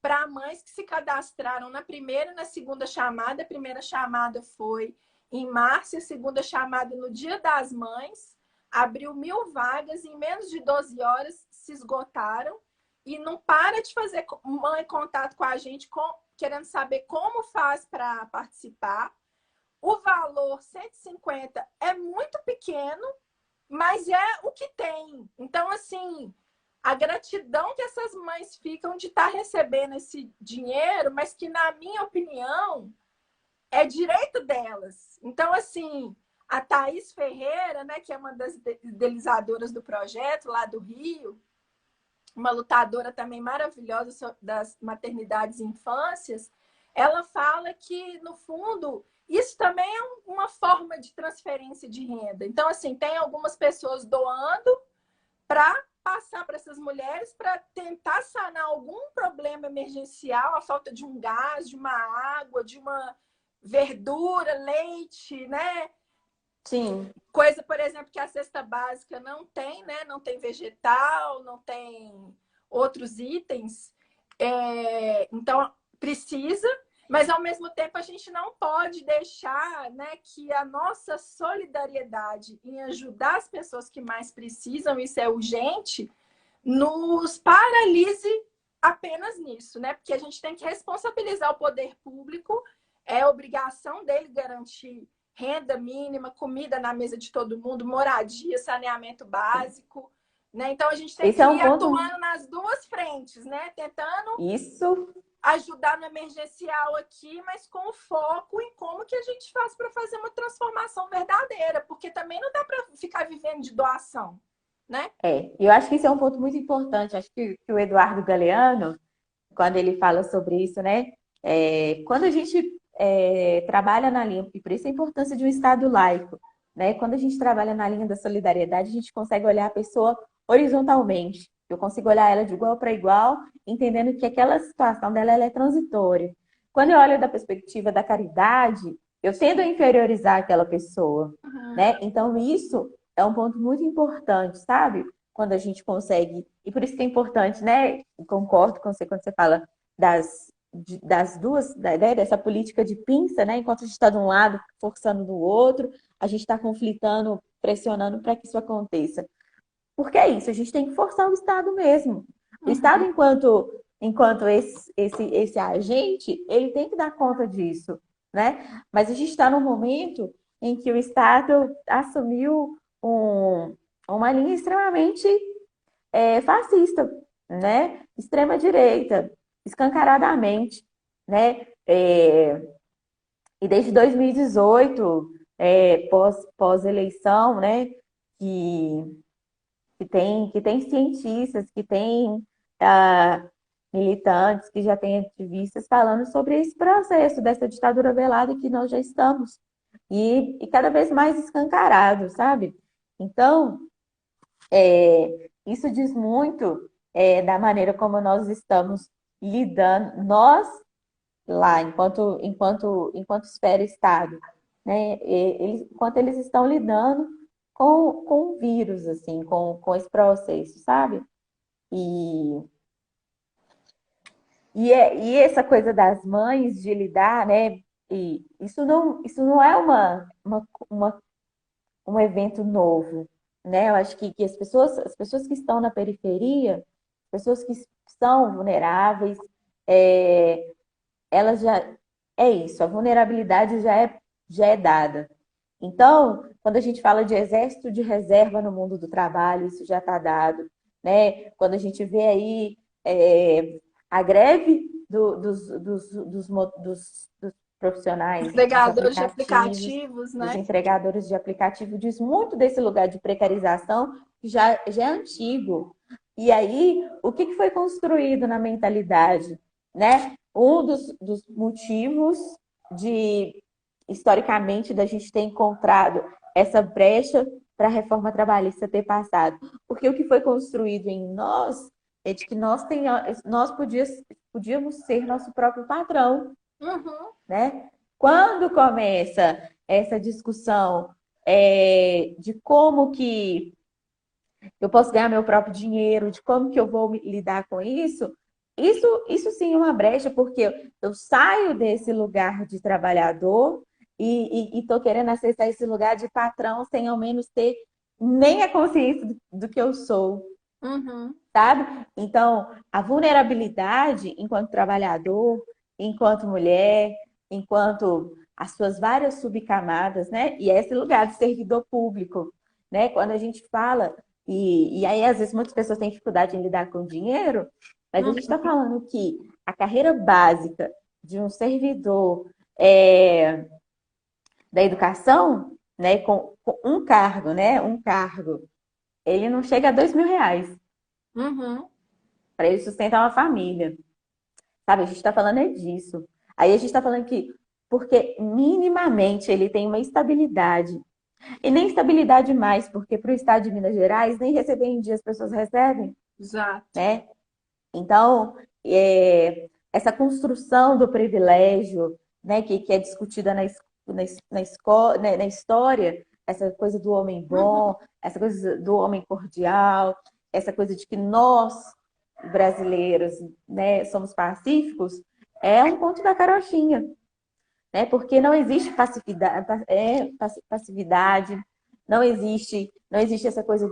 para mães que se cadastraram na primeira e na segunda chamada. A primeira chamada foi em março, a segunda chamada no Dia das Mães. Abriu 1.000 vagas, em menos de 12 horas se esgotaram. E não para de fazer mãe contato com a gente, querendo saber como faz para participar. O valor 150 é muito pequeno, mas é o que tem. Então, assim, a gratidão que essas mães ficam de estar recebendo esse dinheiro, mas que, na minha opinião, é direito delas. Então, assim, a Thaís Ferreira, né, que é uma das idealizadoras do projeto lá do Rio, uma lutadora também maravilhosa das maternidades e infâncias, ela fala que, no fundo, isso também é uma forma de transferência de renda. Então, assim, tem algumas pessoas doando para passar para essas mulheres para tentar sanar algum problema emergencial, a falta de um gás, de uma água, de uma verdura, leite, né? Sim. Coisa, por exemplo, que a cesta básica não tem, né? Não tem vegetal, não tem outros itens. Então, precisa, mas ao mesmo tempo a gente não pode deixar, né, que a nossa solidariedade em ajudar as pessoas que mais precisam, isso é urgente, nos paralise apenas nisso, né? Porque a gente tem que responsabilizar o poder público, é obrigação dele garantir renda mínima, comida na mesa de todo mundo, moradia, saneamento básico, né? Então a gente tem Esse é que um ir ponto. atuando nas duas frentes, né? Tentando Isso, ajudar no emergencial aqui, mas com foco em como que a gente faz para fazer uma transformação verdadeira, porque também não dá para ficar vivendo de doação, né? eu acho que isso é um ponto muito importante. Acho que o Eduardo Galeano, quando ele fala sobre isso, né? Quando a gente trabalha na linha, e por isso a importância de um Estado laico, né? Quando a gente trabalha na linha da solidariedade, a gente consegue olhar a pessoa horizontalmente. Eu consigo olhar ela de igual para igual, entendendo que aquela situação dela ela é transitória. Quando eu olho da perspectiva da caridade, eu tendo a inferiorizar aquela pessoa, Uhum. né? Então, isso é um ponto muito importante, sabe? Quando a gente consegue, e por isso que é importante, né? Concordo com você quando você fala das duas, né? Dessa política de pinça, né? Enquanto a gente está de um lado forçando do outro, a gente está conflitando, pressionando para que isso aconteça. Porque é isso, a gente tem que forçar o Estado mesmo. O Estado, Uhum. enquanto esse agente, ele tem que dar conta disso, né? Mas a gente está num momento em que o Estado assumiu uma linha extremamente fascista, né? Extrema-direita, escancaradamente, né? E desde 2018, pós-eleição, né? Que que tem cientistas, que tem ah, militantes, que já tem ativistas falando sobre esse processo dessa ditadura velada que nós já estamos. E cada vez mais escancarado, sabe? Então, isso diz muito da maneira como nós estamos lidando, nós lá, enquanto esfera Estado, né? Enquanto eles estão lidando com o vírus, assim, com esse processo, sabe? E, e essa coisa das mães de lidar, né? E isso não é um evento novo, né? Eu acho que as pessoas que estão na periferia, as pessoas que são vulneráveis, é, elas já é isso, a vulnerabilidade já é dada. Então, quando a gente fala de exército de reserva no mundo do trabalho, isso já está dado, né? Quando a gente vê aí a greve dos profissionais dos Entregadores de aplicativos, aplicativos, dos né? entregadores de aplicativo, diz muito desse lugar de precarização que já é antigo. E aí, o que foi construído na mentalidade, né? Um dos motivos de, historicamente, da gente ter encontrado essa brecha para a reforma trabalhista ter passado. Porque o que foi construído em nós é de que nós podíamos ser nosso próprio patrão, Uhum. né? Quando começa essa discussão de como que eu posso ganhar meu próprio dinheiro, de como que eu vou lidar com isso sim é uma brecha, porque eu saio desse lugar de trabalhador e estou querendo acessar esse lugar de patrão sem ao menos ter nem a consciência do que eu sou, Uhum. sabe? Então, a vulnerabilidade enquanto trabalhador, enquanto mulher, enquanto as suas várias subcamadas, né? E é esse lugar de servidor público, né? Quando a gente fala, e aí às vezes muitas pessoas têm dificuldade em lidar com dinheiro, mas a gente está Uhum. falando que a carreira básica de um servidor é, da educação, né? Com um cargo, né? Um cargo, ele não chega a R$ 2.000 Uhum. para ele sustentar uma família. Sabe, a gente está falando disso. Aí a gente está falando que, porque minimamente ele tem uma estabilidade. E nem estabilidade mais, porque para o estado de Minas Gerais, nem receber em dia as pessoas recebem, Exato. né? Então, essa construção do privilégio, né, que é discutida na história, essa coisa do homem bom, essa coisa do homem cordial, essa coisa de que nós, brasileiros, né, somos pacíficos, é um ponto da carochinha, né? Porque não existe passividade, não existe essa coisa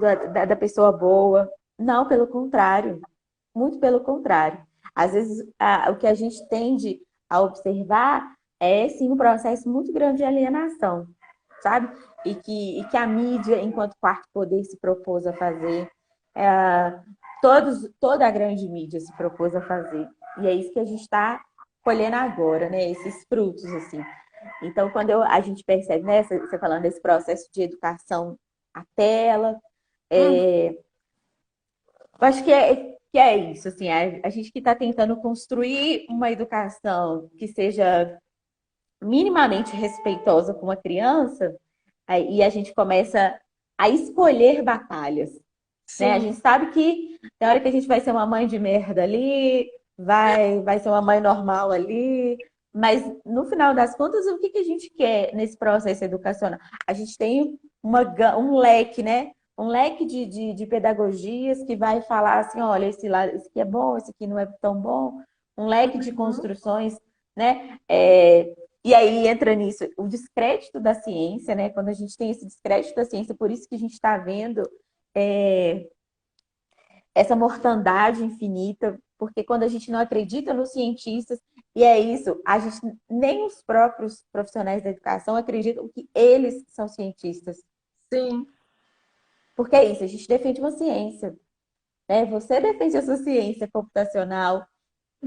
da pessoa boa. Não, pelo contrário, muito pelo contrário. Às vezes, o que a gente tende a observar é, sim, um processo muito grande de alienação, sabe? E que a mídia, enquanto quarto poder, se propôs a fazer. É, toda a grande mídia se propôs a fazer. E é isso que a gente está colhendo agora, né? Esses frutos, assim. Então, quando a gente percebe, né? Você falando desse processo de educação à tela, Hum, eu acho que é isso, assim, a gente que está tentando construir uma educação que seja minimamente respeitosa com a criança, aí a gente começa a escolher batalhas, né? A gente sim, sabe que na hora que a gente vai ser uma mãe de merda ali, vai ser uma mãe normal ali, mas no final das contas, o que a gente quer nesse processo educacional? A gente tem um leque, né? Um leque de pedagogias que vai falar assim, olha, esse aqui é bom, esse aqui não é tão bom, um leque de uhum, construções, né? E aí entra nisso o descrédito da ciência, né? Quando a gente tem esse descrédito da ciência, por isso que a gente está vendo é, essa mortandade infinita, porque quando a gente não acredita nos cientistas, e é isso, a gente nem os próprios profissionais da educação acreditam que eles são cientistas. sim, Porque é isso, a gente defende uma ciência, né? Você defende a sua ciência computacional,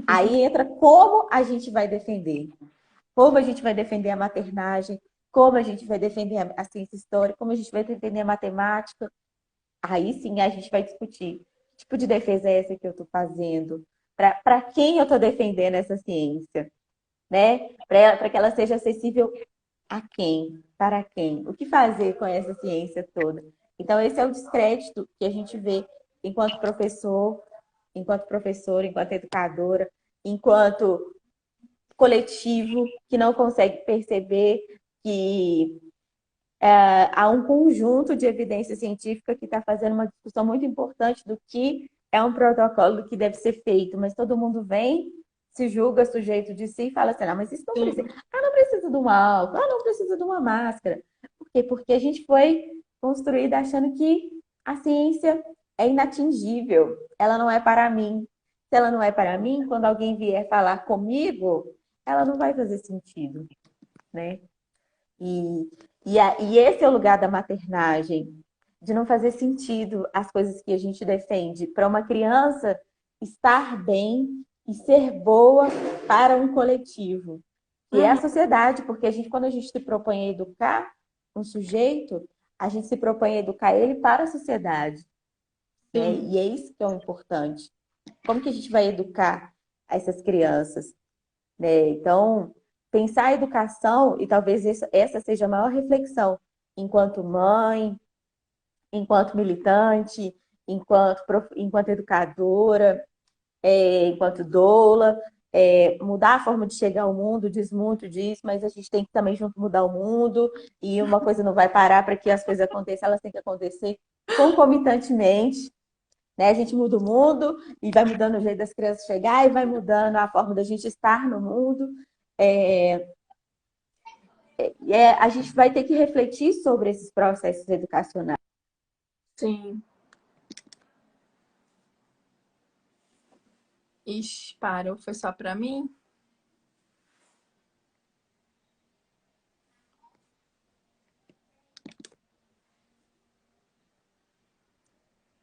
aí entra como a gente vai defender. Como a gente vai defender a maternagem, como a gente vai defender a ciência histórica, como a gente vai defender a matemática. Aí sim a gente vai discutir que tipo de defesa é essa que eu estou fazendo, para quem eu estou defendendo essa ciência, né? Para que ela seja acessível a quem, para quem, o que fazer com essa ciência toda. Então, esse é o descrédito que a gente vê enquanto professor, enquanto professora, enquanto educadora, enquanto coletivo que não consegue perceber que há um conjunto de evidência científica que está fazendo uma discussão muito importante do que é um protocolo do que deve ser feito, mas todo mundo vem, se julga sujeito de si e fala assim, mas isso não precisa. sim, Ah, não precisa de um álcool, não precisa de uma máscara. Por quê? Porque a gente foi construída achando que a ciência é inatingível, ela não é para mim. Se ela não é para mim, quando alguém vier falar comigo, ela não vai fazer sentido, né? E, e esse é o lugar da maternagem, de não fazer sentido as coisas que a gente defende para uma criança estar bem e ser boa para um coletivo, que é a uhum, sociedade, porque quando a gente se propõe a educar um sujeito, a gente se propõe a educar ele para a sociedade, né? sim, E é isso que é o importante. Como que a gente vai educar essas crianças? Né? Então, pensar a educação, e talvez essa seja a maior reflexão, enquanto mãe, enquanto militante, enquanto educadora, enquanto doula, mudar a forma de chegar ao mundo, diz muito disso, mas a gente tem que também junto mudar o mundo, e uma coisa não vai parar para que as coisas aconteçam, elas têm que acontecer concomitantemente. Né? A gente muda o mundo e vai mudando o jeito das crianças chegar e vai mudando a forma da gente estar no mundo. É, a gente vai ter que refletir sobre esses processos educacionais. sim. Ixi, parou, foi só pra mim?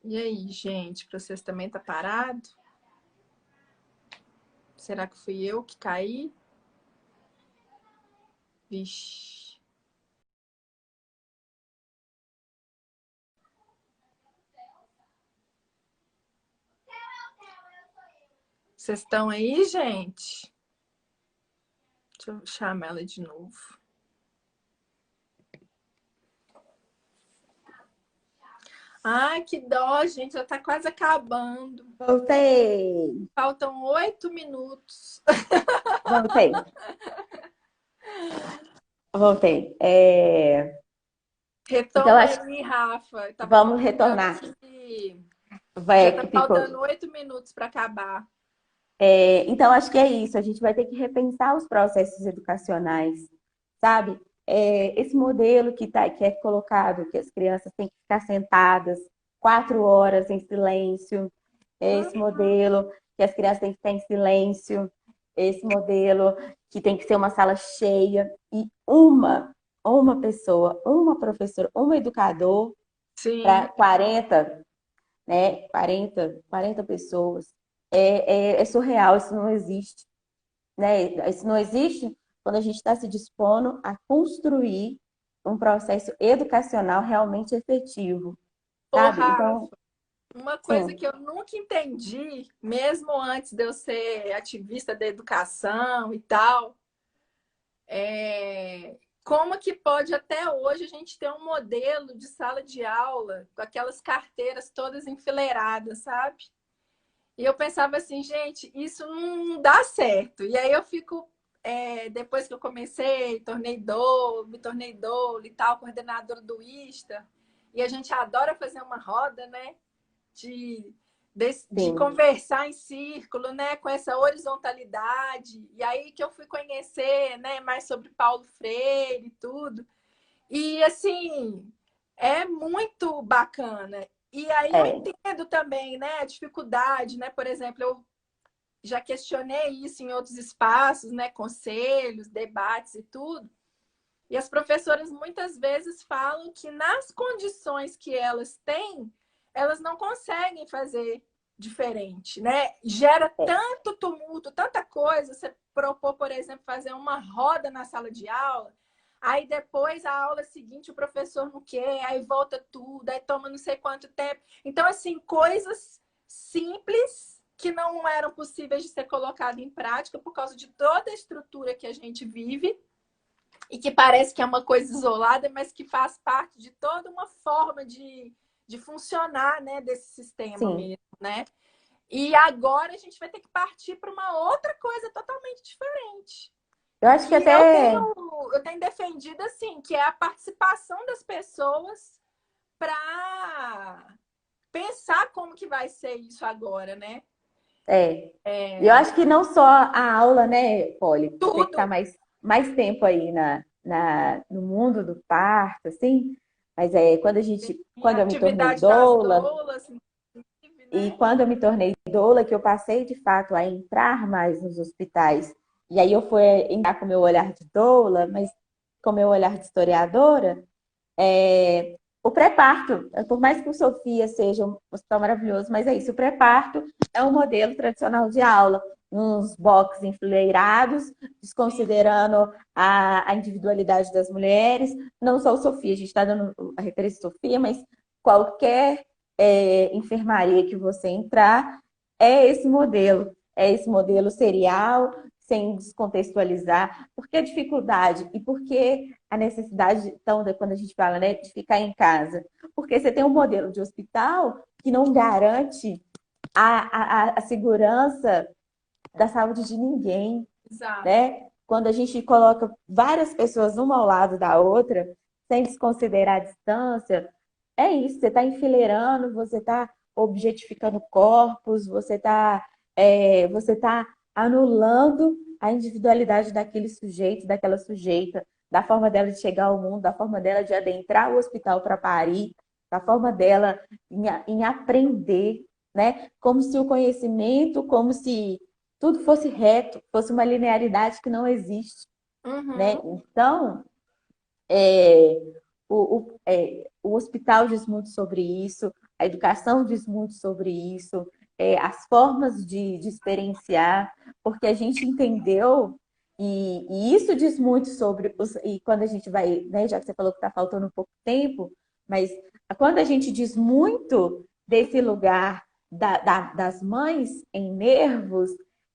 E aí, gente, pra vocês também tá parado? Será que fui eu que caí? Vixe. Vocês estão aí, gente? Deixa eu chamar ela de novo. Ai, que dó, gente, já tá quase acabando. Voltei, Faltam 8 minutos. voltei, voltei. Então, Retoma acho que aí, Rafa. Eu tava vamos comentando retornar. que já Vai, tá que ficou. faltando 8 minutos para acabar. Então, acho que é isso. A gente vai ter que repensar os processos educacionais, sabe? Esse modelo que é colocado, que as crianças têm que ficar sentadas 4 horas em silêncio, esse Uhum. modelo que as crianças têm que ficar em silêncio, esse modelo que tem que ser uma sala cheia e uma pessoa, uma professora, um educador para Sim. 40, né? 40 pessoas. É surreal, isso não existe, né? Isso não existe quando a gente está se dispondo a construir um processo educacional realmente efetivo, Ô, sabe? Então, Rafa, uma coisa sim, que eu nunca entendi, mesmo antes de eu ser ativista da educação e tal, é como que pode até hoje a gente ter um modelo de sala de aula com aquelas carteiras todas enfileiradas, sabe? E eu pensava assim, gente, isso não dá certo. E aí eu fico, depois que eu comecei, me tornei doula e tal, coordenadora do ISTA, e a gente adora fazer uma roda, né? De, de sim, conversar em círculo, né? Com essa horizontalidade. E aí que eu fui conhecer, né? Mais sobre Paulo Freire e tudo. E assim, é muito bacana. E aí eu é, entendo também, né, a dificuldade, né? Por exemplo, eu já questionei isso em outros espaços, né, conselhos, debates e tudo. E as professoras muitas vezes falam que nas condições que elas têm, elas não conseguem fazer diferente, né? Gera é, tanto tumulto, tanta coisa. Você propor, por exemplo, fazer uma roda na sala de aula, aí depois a aula seguinte o professor não quer, aí volta tudo, aí toma não sei quanto tempo. Então, assim, coisas simples que não eram possíveis de ser colocado em prática por causa de toda a estrutura que a gente vive e que parece que é uma coisa isolada, mas que faz parte de toda uma forma de funcionar, né, desse sistema sim. mesmo, né? E agora a gente vai ter que partir para uma outra coisa totalmente diferente. Eu E acho que que eu até tenho defendido assim, que é a participação das pessoas para pensar como que vai ser isso agora, né? é. Eu É, acho que não só a aula, né, Polly? Você que está tudo. mais tempo aí no mundo do parto, assim, mas quando eu me tornei Atividade das doula, doulas, inclusive, e né? quando eu me tornei doula, que eu passei de fato a entrar mais nos hospitais, e aí eu fui entrar com o meu olhar de doula, mas com o meu olhar de historiadora, o pré-parto, por mais que o Sofia seja um hospital maravilhoso, mas é isso, o pré-parto é um modelo tradicional de aula, uns boxes enfileirados, Sim. desconsiderando a individualidade das mulheres, não só o Sofia, a gente está dando a referência de Sofia, mas qualquer enfermaria que você entrar, é esse modelo serial, sem descontextualizar, por que a dificuldade e por que a necessidade, então, quando a gente fala, né, de ficar em casa? Porque você tem um modelo de hospital que não garante a segurança da saúde de ninguém, Exato. né? Quando a gente coloca várias pessoas uma ao lado da outra, sem desconsiderar a distância, é isso, você está enfileirando, você está objetificando corpos, você tá anulando a individualidade daquele sujeito, daquela sujeita, da forma dela de chegar ao mundo, da forma dela de adentrar o hospital para parir, da forma dela em aprender, né? Como se o conhecimento, como se tudo fosse reto, fosse uma linearidade que não existe, né? Uhum. Então, é, o hospital diz muito sobre isso, a educação diz muito sobre isso, as formas de experienciar, porque a gente entendeu, e isso diz muito sobre, e quando a gente vai, né, já que você falou que está faltando um pouco de tempo, mas quando a gente diz muito desse lugar das mães em nervos,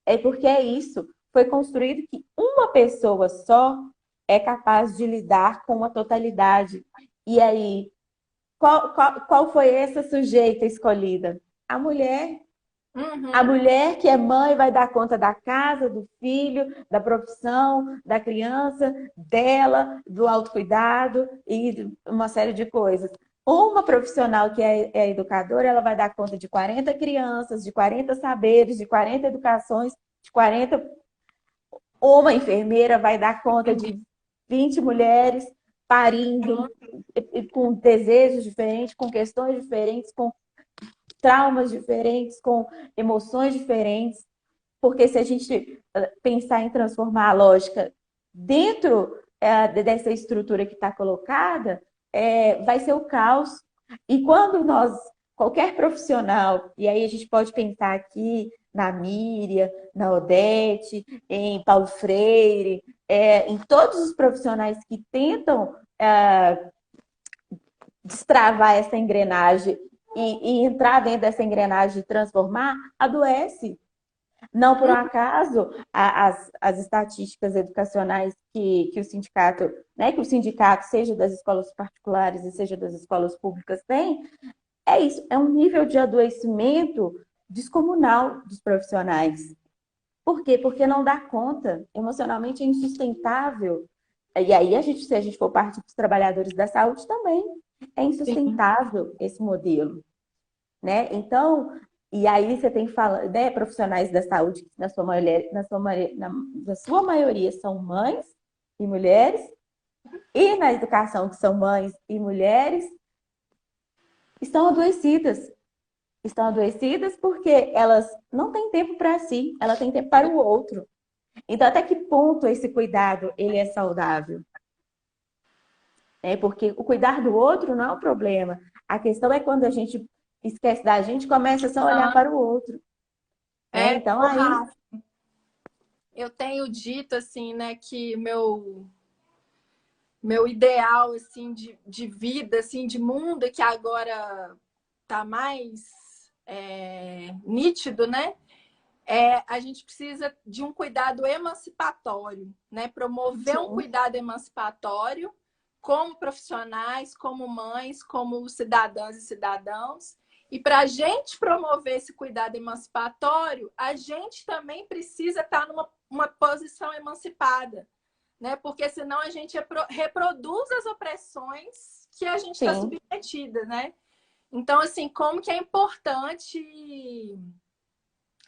é porque é isso, foi construído que uma pessoa só é capaz de lidar com a totalidade. E aí, qual foi essa sujeita escolhida? A mulher, A Uhum. mulher que é mãe vai dar conta da casa, do filho, da profissão, da criança, dela, do autocuidado e uma série de coisas. Uma profissional que é educadora, ela vai dar conta de 40 crianças, de 40 saberes, de 40 educações, de 40. Uma enfermeira vai dar conta de 20 mulheres parindo, com desejos diferentes, com questões diferentes, com traumas diferentes, com emoções diferentes. Porque se a gente pensar em transformar a lógica dentro dessa estrutura que está colocada, vai ser o caos. E quando nós, qualquer profissional, e aí a gente pode pensar aqui na Miriam, na Odete, em Paulo Freire, em todos os profissionais que tentam destravar essa engrenagem e entrar dentro dessa engrenagem de transformar, adoece. Não por um acaso, as estatísticas educacionais que o sindicato, né, que o sindicato, seja das escolas particulares e seja das escolas públicas, tem, é isso, é um nível de adoecimento descomunal dos profissionais. Por quê? Porque não dá conta, emocionalmente é insustentável. E aí, se a gente for partir dos trabalhadores da saúde também, é Sim. insustentável esse modelo, né? Então, e aí você tem fala, né, profissionais da saúde que na sua maioria são mães e mulheres, e na educação que são mães e mulheres, estão adoecidas. Estão adoecidas porque elas não têm tempo para si, ela tem tempo para o outro. Então, até que ponto esse cuidado ele é saudável? Porque o cuidar do outro não é o problema. A questão é quando a gente esquece da gente, e começa só a olhar Ah, para o outro. Né? é, Então, o aí, Rafa, eu tenho dito assim, né, que meu ideal assim de vida, assim, de mundo que agora tá mais nítido, né? A gente precisa de um cuidado emancipatório, né? Promover um sim, cuidado emancipatório como profissionais, como mães, como cidadãs e cidadãos. E para a gente promover esse cuidado emancipatório, a gente também precisa estar numa uma posição emancipada, né? Porque senão a gente reproduz as opressões que a gente está sim. submetida, né? Então, assim, como que é importante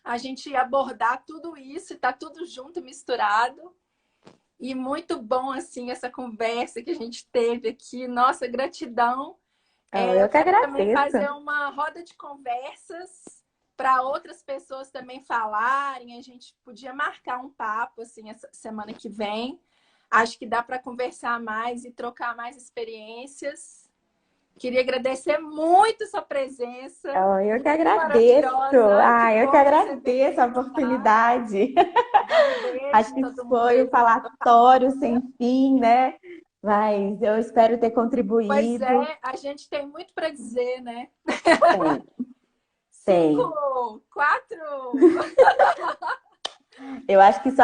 a gente abordar tudo isso, tá tudo junto, misturado. E muito bom, assim, essa conversa que a gente teve aqui. Nossa, gratidão. Eu Eu que quero também agradeço. fazer uma roda de conversas para outras pessoas também falarem. A gente podia marcar um papo, assim, essa semana que vem. Acho que dá para conversar mais e trocar mais experiências. Queria agradecer muito sua presença, Eu que muito agradeço. maravilhosa. Que Eu que bom que você veio agradeço a participar. oportunidade. Um beijo Acho em que todo mundo foi aí um da família. falatório sem fim, né? Mas eu espero ter Pois contribuído. é, a gente tem muito para dizer, né? Tem, tem. Cinco, quatro. Eu acho que só